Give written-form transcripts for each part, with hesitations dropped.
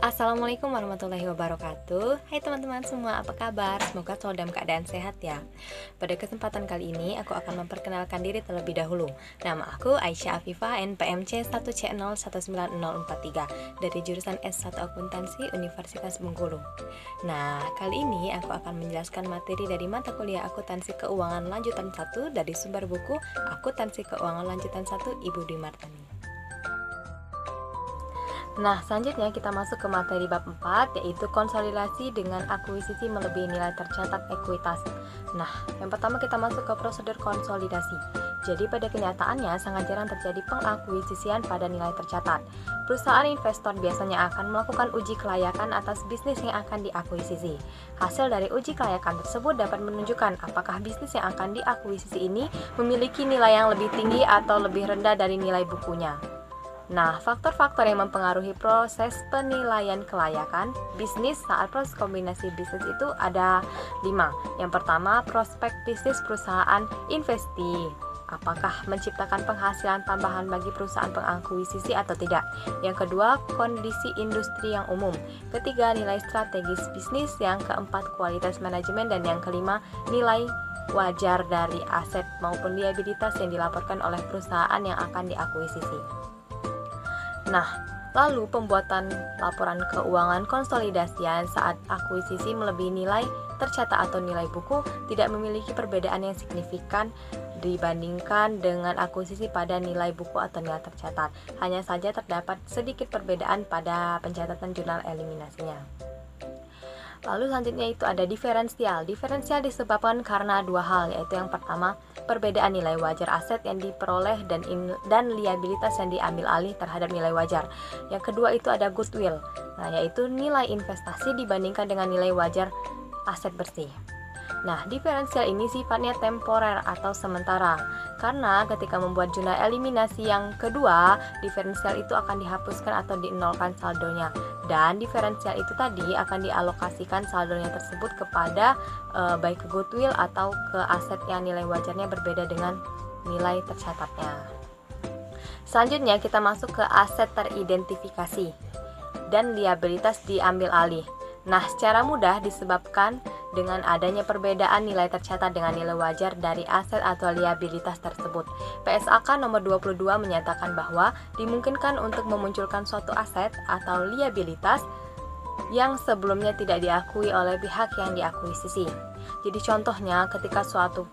Assalamualaikum warahmatullahi wabarakatuh. Hai teman-teman semua, apa kabar? Semoga selalu dalam keadaan sehat ya. Pada kesempatan kali ini aku akan memperkenalkan diri terlebih dahulu. Nama aku Aisyah Afifah, NPMC 1C019043 dari jurusan S1 Akuntansi Universitas Bengkulu. Nah, kali ini aku akan menjelaskan materi dari mata kuliah Akuntansi Keuangan Lanjutan 1 dari sumber buku Akuntansi Keuangan Lanjutan 1 Ibu Dwi Martani. Nah, selanjutnya kita masuk ke materi bab 4, yaitu konsolidasi dengan akuisisi melebihi nilai tercatat ekuitas. Nah, yang pertama kita masuk ke prosedur konsolidasi. Jadi pada kenyataannya sangat jarang terjadi pengakuisisian pada nilai tercatat. Perusahaan investor biasanya akan melakukan uji kelayakan atas bisnis yang akan diakuisisi. Hasil dari uji kelayakan tersebut dapat menunjukkan apakah bisnis yang akan diakuisisi ini memiliki nilai yang lebih tinggi atau lebih rendah dari nilai bukunya. Nah, faktor-faktor yang mempengaruhi proses penilaian kelayakan bisnis saat proses kombinasi bisnis itu ada 5. Yang pertama, prospek bisnis perusahaan investi. Apakah menciptakan penghasilan tambahan bagi perusahaan pengakuisisi atau tidak? Yang kedua, kondisi industri yang umum. Ketiga, nilai strategis bisnis. Yang keempat, kualitas manajemen. Dan yang kelima, nilai wajar dari aset maupun liabilitas yang dilaporkan oleh perusahaan yang akan diakuisisi. Nah, lalu pembuatan laporan keuangan konsolidasian saat akuisisi melebihi nilai tercatat atau nilai buku tidak memiliki perbedaan yang signifikan dibandingkan dengan akuisisi pada nilai buku atau nilai tercatat. Hanya saja terdapat sedikit perbedaan pada pencatatan jurnal eliminasinya. Lalu selanjutnya itu ada diferensial. Diferensial disebabkan karena dua hal, yaitu yang pertama, perbedaan nilai wajar aset yang diperoleh dan liabilitas yang diambil alih terhadap nilai wajar. Yang kedua itu ada goodwill, yaitu nilai investasi dibandingkan dengan nilai wajar aset bersih. Nah, diferensial ini sifatnya temporer atau sementara, karena ketika membuat jurnal eliminasi yang kedua, diferensial itu akan dihapuskan atau dinolkan saldonya, dan diferensial itu tadi akan dialokasikan saldonya tersebut kepada baik ke goodwill atau ke aset yang nilai wajarnya berbeda dengan nilai tercatatnya. Selanjutnya kita masuk ke aset teridentifikasi dan liabilitas diambil alih. Nah, secara mudah disebabkan dengan adanya perbedaan nilai tercatat dengan nilai wajar dari aset atau liabilitas tersebut. PSAK nomor 22 menyatakan bahwa dimungkinkan untuk memunculkan suatu aset atau liabilitas yang sebelumnya tidak diakui oleh pihak yang diakuisisi. Jadi contohnya ketika suatu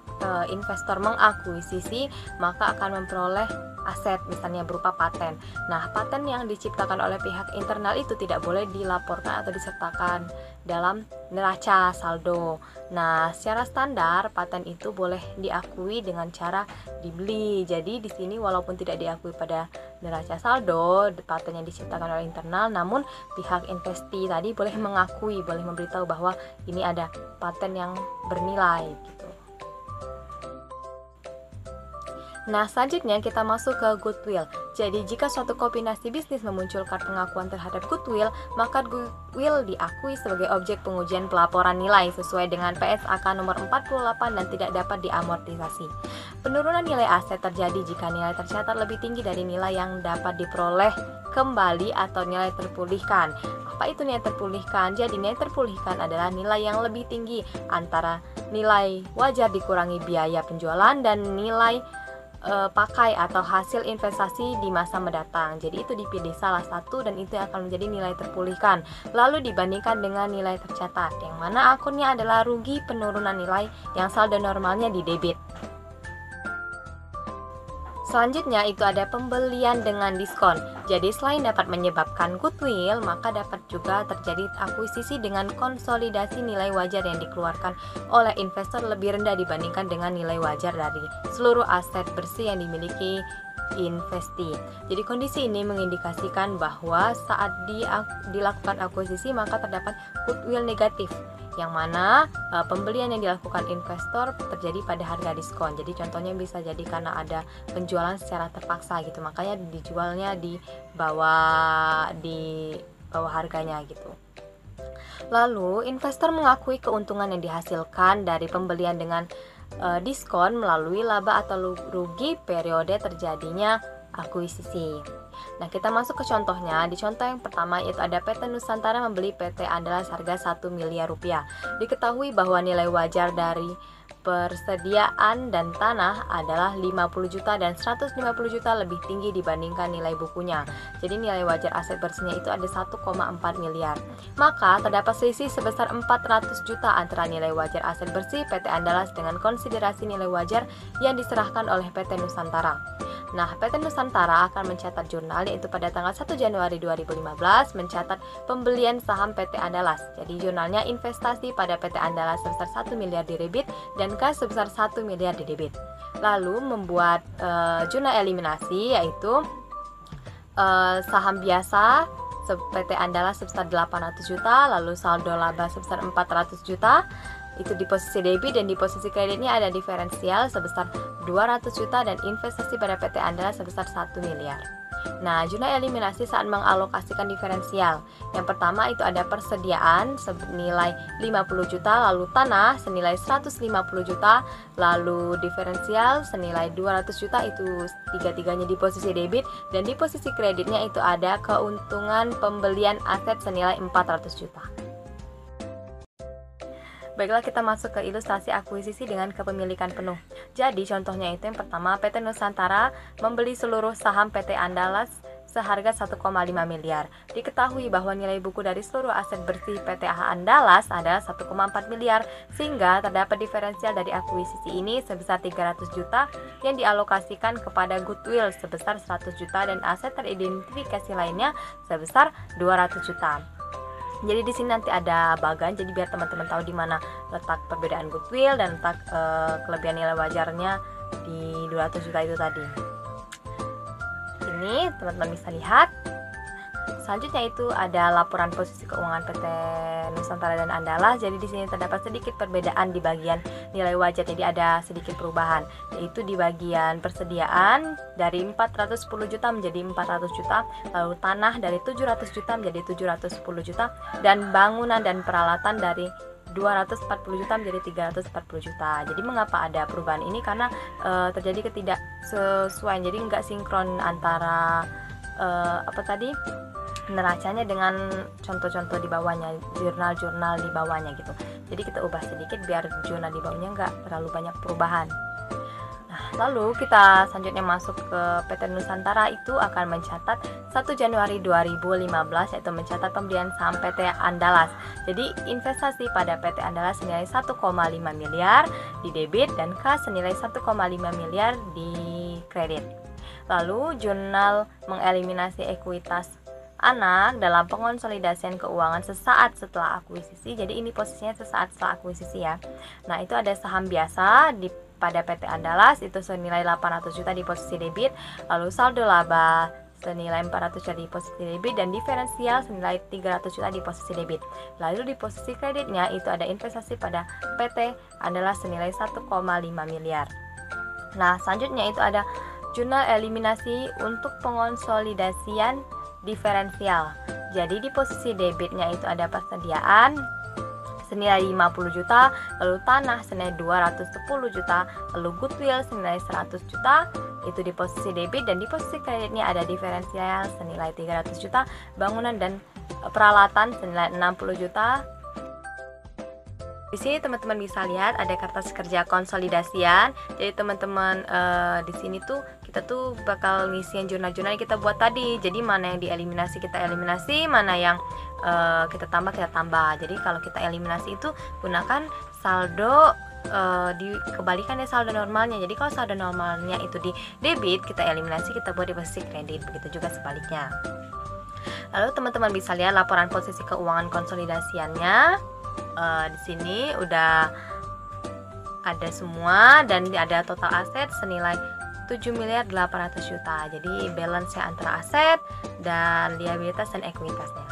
investor mengakuisisi, maka akan memperoleh aset misalnya berupa paten. Nah, paten yang diciptakan oleh pihak internal itu tidak boleh dilaporkan atau disertakan dalam neraca saldo. Nah, secara standar paten itu boleh diakui dengan cara dibeli. Jadi di sini walaupun tidak diakui pada neraca saldo, paten yang diciptakan oleh internal, namun pihak investi tadi boleh mengakui, boleh memberitahu bahwa ini ada paten yang bernilai gitu. Nah, selanjutnya kita masuk ke goodwill. Jadi, jika suatu kombinasi bisnis memunculkan pengakuan terhadap goodwill, maka goodwill diakui sebagai objek pengujian pelaporan nilai sesuai dengan PSAK nomor 48 dan tidak dapat diamortisasi. Penurunan nilai aset terjadi jika nilai tercatat lebih tinggi dari nilai yang dapat diperoleh kembali atau nilai terpulihkan. Apa itu nilai terpulihkan? Jadi, nilai terpulihkan adalah nilai yang lebih tinggi antara nilai wajar dikurangi biaya penjualan dan nilai pakai atau hasil investasi di masa mendatang. Jadi itu dipilih salah satu dan itu akan menjadi nilai terpulihkan. Lalu dibandingkan dengan nilai tercatat, yang mana akunnya adalah rugi penurunan nilai yang saldo normalnya di debit. Selanjutnya itu ada pembelian dengan diskon. Jadi selain dapat menyebabkan goodwill, maka dapat juga terjadi akuisisi dengan konsolidasi nilai wajar yang dikeluarkan oleh investor lebih rendah dibandingkan dengan nilai wajar dari seluruh aset bersih yang dimiliki investi. Jadi kondisi ini mengindikasikan bahwa saat dilakukan akuisisi maka terdapat goodwill negatif, yang mana pembelian yang dilakukan investor terjadi pada harga diskon. Jadi contohnya bisa jadi karena ada penjualan secara terpaksa gitu, makanya dijualnya di bawah harganya gitu. Lalu investor mengakui keuntungan yang dihasilkan dari pembelian dengan diskon melalui laba atau rugi periode terjadinya akuisisi. Nah, kita masuk ke contohnya. Di contoh yang pertama yaitu ada PT Nusantara membeli PT Andalas harga 1 miliar rupiah. Diketahui bahwa nilai wajar dari persediaan dan tanah adalah 50 juta dan 150 juta lebih tinggi dibandingkan nilai bukunya. Jadi nilai wajar aset bersihnya itu ada 1,4 miliar. Maka terdapat selisih sebesar 400 juta antara nilai wajar aset bersih PT Andalas dengan konsiderasi nilai wajar yang diserahkan oleh PT Nusantara. Nah, PT Nusantara akan mencatat jurnal yaitu pada tanggal 1 Januari 2015 mencatat pembelian saham PT Andalas. Jadi jurnalnya investasi pada PT Andalas sebesar 1 miliar di debit dan kas sebesar 1 miliar di debit. Lalu membuat jurnal eliminasi yaitu saham biasa PT Andalas sebesar 800 juta, lalu saldo laba sebesar 400 juta. Itu di posisi debit, dan di posisi kreditnya ada diferensial sebesar 200 juta dan investasi pada PT Andalas sebesar 1 miliar. Nah, jurnal eliminasi saat mengalokasikan diferensial. Yang pertama itu ada persediaan senilai 50 juta, lalu tanah senilai 150 juta, lalu diferensial senilai 200 juta, itu tiga-tiganya di posisi debit, dan di posisi kreditnya itu ada keuntungan pembelian aset senilai 400 juta. Baiklah, kita masuk ke ilustrasi akuisisi dengan kepemilikan penuh. Jadi contohnya itu yang pertama, PT Nusantara membeli seluruh saham PT Andalas seharga 1,5 miliar. Diketahui bahwa nilai buku dari seluruh aset bersih PT Andalas adalah 1,4 miliar, sehingga terdapat diferensial dari akuisisi ini sebesar 300 juta yang dialokasikan kepada goodwill sebesar 100 juta dan aset teridentifikasi lainnya sebesar 200 juta. Jadi di sini nanti ada bagan, jadi biar teman-teman tahu di mana letak perbedaan goodwill dan letak kelebihan nilai wajarnya di 200 juta itu tadi. Ini teman-teman bisa lihat. Selanjutnya itu ada laporan posisi keuangan PT Nusantara dan Andalas. Jadi di sini terdapat sedikit perbedaan di bagian nilai wajar. Jadi ada sedikit perubahan, yaitu di bagian persediaan dari 410 juta menjadi 400 juta, lalu tanah dari 700 juta menjadi 710 juta, dan bangunan dan peralatan dari 240 juta menjadi 340 juta. Jadi mengapa ada perubahan ini? Karena terjadi ketidaksesuaian. Jadi nggak sinkron antara neracanya dengan contoh-contoh di bawahnya, jurnal-jurnal di bawahnya gitu. Jadi kita ubah sedikit biar jurnal di bawahnya nggak terlalu banyak perubahan. Nah, lalu kita selanjutnya masuk ke PT Nusantara, itu akan mencatat 1 Januari 2015 yaitu mencatat pembelian saham PT Andalas. Jadi investasi pada PT Andalas senilai 1,5 miliar di debit dan kas senilai 1,5 miliar di kredit. Lalu jurnal mengeliminasi ekuitas anak dalam pengonsolidasian keuangan sesaat setelah akuisisi. Jadi ini posisinya sesaat setelah akuisisi ya. Nah, itu ada saham biasa pada PT Andalas itu senilai 800 juta di posisi debit, lalu saldo laba senilai 400 juta di posisi debit, dan diferensial senilai 300 juta di posisi debit. Lalu di posisi kreditnya itu ada investasi pada PT Andalas senilai 1,5 miliar. Nah, selanjutnya itu ada jurnal eliminasi untuk pengonsolidasian diferensial. Jadi di posisi debitnya itu ada persediaan senilai 50 juta, lalu tanah senilai 210 juta, lalu goodwill senilai 100 juta, itu di posisi debit, dan di posisi kreditnya ada diferensial senilai 300 juta, bangunan dan peralatan senilai 60 juta. Di sini teman-teman bisa lihat ada kertas kerja konsolidasian. Jadi teman-teman di sini tuh kita tuh bakal ngisiin jurnal-jurnal yang kita buat tadi. Jadi mana yang dieliminasi kita eliminasi, mana yang kita tambah kita tambah. Jadi kalau kita eliminasi itu gunakan saldo dikebalikan ya saldo normalnya. Jadi kalau saldo normalnya itu di debit, kita eliminasi kita buat di posisi kredit. Begitu juga sebaliknya. Lalu teman-teman bisa lihat laporan posisi keuangan konsolidasiannya. Di sini udah ada semua, dan ada total aset senilai 7 miliar 800 juta. Jadi balance antara aset dan liabilitas dan ekuitasnya.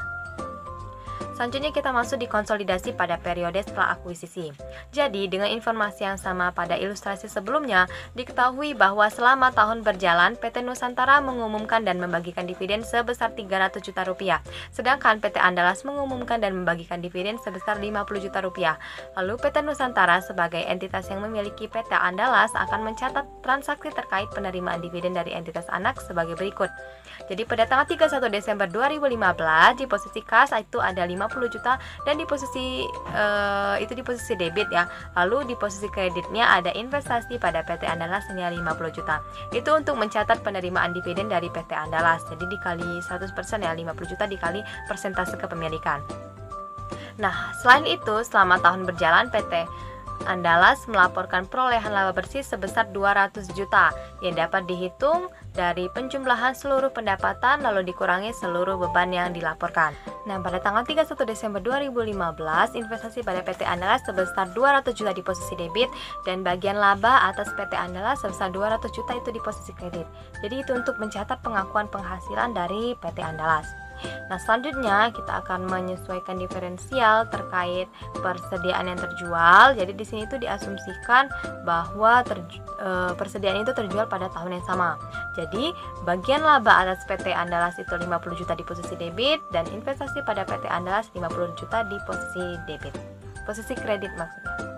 Selanjutnya kita masuk di konsolidasi pada periode setelah akuisisi. Jadi dengan informasi yang sama pada ilustrasi sebelumnya, diketahui bahwa selama tahun berjalan PT Nusantara mengumumkan dan membagikan dividen sebesar 300 juta rupiah. Sedangkan PT Andalas mengumumkan dan membagikan dividen sebesar 50 juta rupiah. Lalu PT Nusantara sebagai entitas yang memiliki PT Andalas akan mencatat transaksi terkait penerimaan dividen dari entitas anak sebagai berikut. Jadi pada tanggal 31 Desember 2015 di posisi kas itu ada 50 juta dan di posisi itu di posisi debit ya. Lalu di posisi kreditnya ada investasi pada PT Andalas senilai 50 juta. Itu untuk mencatat penerimaan dividen dari PT Andalas. Jadi dikali 100% ya, 50 juta dikali persentase kepemilikan. Nah, selain itu selama tahun berjalan PT Andalas melaporkan perolehan laba bersih sebesar 200 juta yang dapat dihitung dari penjumlahan seluruh pendapatan lalu dikurangi seluruh beban yang dilaporkan. Nah, pada tanggal 31 Desember 2015, investasi pada PT Andalas sebesar 200 juta di posisi debit dan bagian laba atas PT Andalas sebesar 200 juta itu di posisi kredit. Jadi itu untuk mencatat pengakuan penghasilan dari PT Andalas. Nah, selanjutnya kita akan menyesuaikan diferensial terkait persediaan yang terjual. Jadi di sini itu diasumsikan bahwa persediaan itu terjual pada tahun yang sama. Jadi bagian laba atas PT Andalas itu 50 juta di posisi debit dan investasi pada PT Andalas 50 juta di posisi debit. Posisi kredit maksudnya.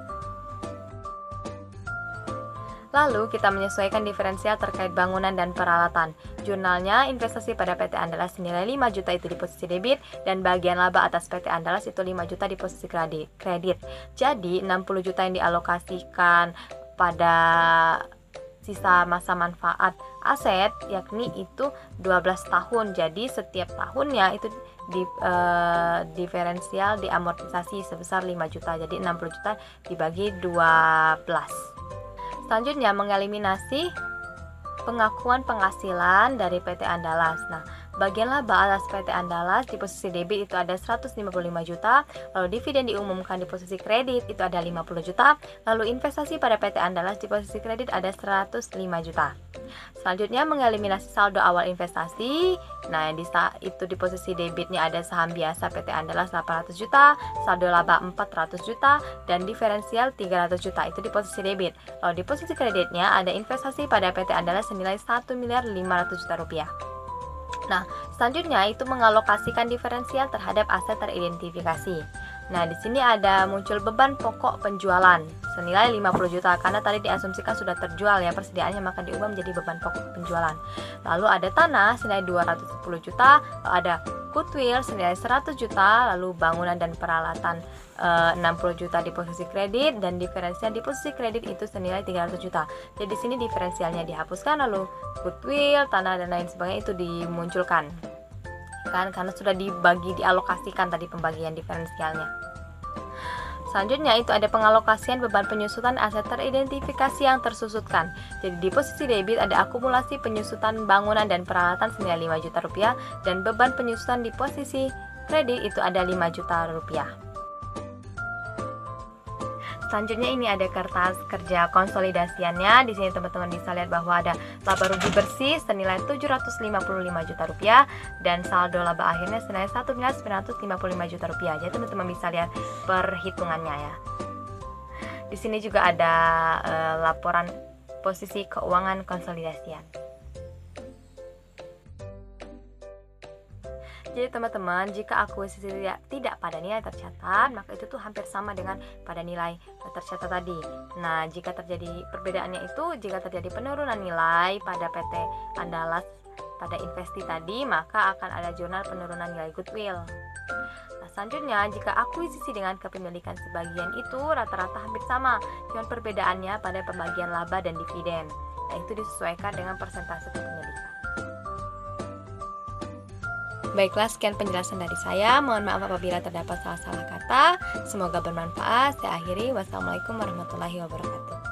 Lalu kita menyesuaikan diferensial terkait bangunan dan peralatan. Jurnalnya investasi pada PT Andalas senilai 5 juta itu di posisi debit dan bagian laba atas PT Andalas itu 5 juta di posisi kredit. Jadi 60 juta yang dialokasikan pada sisa masa manfaat aset yakni itu 12 tahun. Jadi setiap tahunnya itu diferensial diamortisasi sebesar 5 juta. Jadi 60 juta dibagi 12. Selanjutnya mengeliminasi pengakuan penghasilan dari PT Andalas. Nah, bagian laba atas PT Andalas di posisi debit itu ada 155 juta, lalu dividen diumumkan di posisi kredit itu ada 50 juta, lalu investasi pada PT Andalas di posisi kredit ada 105 juta. Selanjutnya mengeliminasi saldo awal investasi. Nah, itu di posisi debitnya ada saham biasa PT Andalas 800 juta, saldo laba 400 juta, dan diferensial 300 juta itu di posisi debit. Lalu di posisi kreditnya ada investasi pada PT Andalas senilai 1 miliar 500 juta rupiah. Nah, selanjutnya itu mengalokasikan diferensial terhadap aset teridentifikasi. Nah, di sini ada muncul beban pokok penjualan senilai 50 juta karena tadi diasumsikan sudah terjual ya persediaannya, maka diubah menjadi beban pokok penjualan. Lalu ada tanah senilai 210 juta, lalu ada goodwill senilai 100 juta, lalu bangunan dan peralatan 60 juta di posisi kredit dan diferensial di posisi kredit itu senilai 300 juta. Jadi di sini diferensialnya dihapuskan lalu goodwill, tanah dan lain sebagainya itu dimunculkan. Kan karena sudah dialokasikan tadi pembagian diferensialnya. Selanjutnya itu ada pengalokasian beban penyusutan aset teridentifikasi yang tersusutkan. Jadi di posisi debit ada akumulasi penyusutan bangunan dan peralatan senilai 5 juta rupiah dan beban penyusutan di posisi kredit itu ada 5 juta rupiah. Selanjutnya ini ada kertas kerja konsolidasiannya. Di sini teman-teman bisa lihat bahwa ada laba rugi bersih senilai 755 juta rupiah dan saldo laba akhirnya senilai 1.955 juta rupiah. Jadi teman-teman bisa lihat perhitungannya ya. Di sini juga ada laporan posisi keuangan konsolidasian. Jadi teman-teman, jika akuisisi tidak pada nilai tercatat, maka itu tuh hampir sama dengan pada nilai tercatat tadi. Nah, jika terjadi perbedaannya itu, jika terjadi penurunan nilai pada PT Andalas pada investi tadi, maka akan ada jurnal penurunan nilai goodwill. Nah, selanjutnya, jika akuisisi dengan kepemilikan sebagian itu rata-rata hampir sama, cuma perbedaannya pada pembagian laba dan dividen. Nah, itu disesuaikan dengan persentase kepemilikan. Baiklah, sekian penjelasan dari saya. Mohon maaf apabila terdapat salah-salah kata. Semoga bermanfaat. Saya akhiri. Wassalamualaikum warahmatullahi wabarakatuh.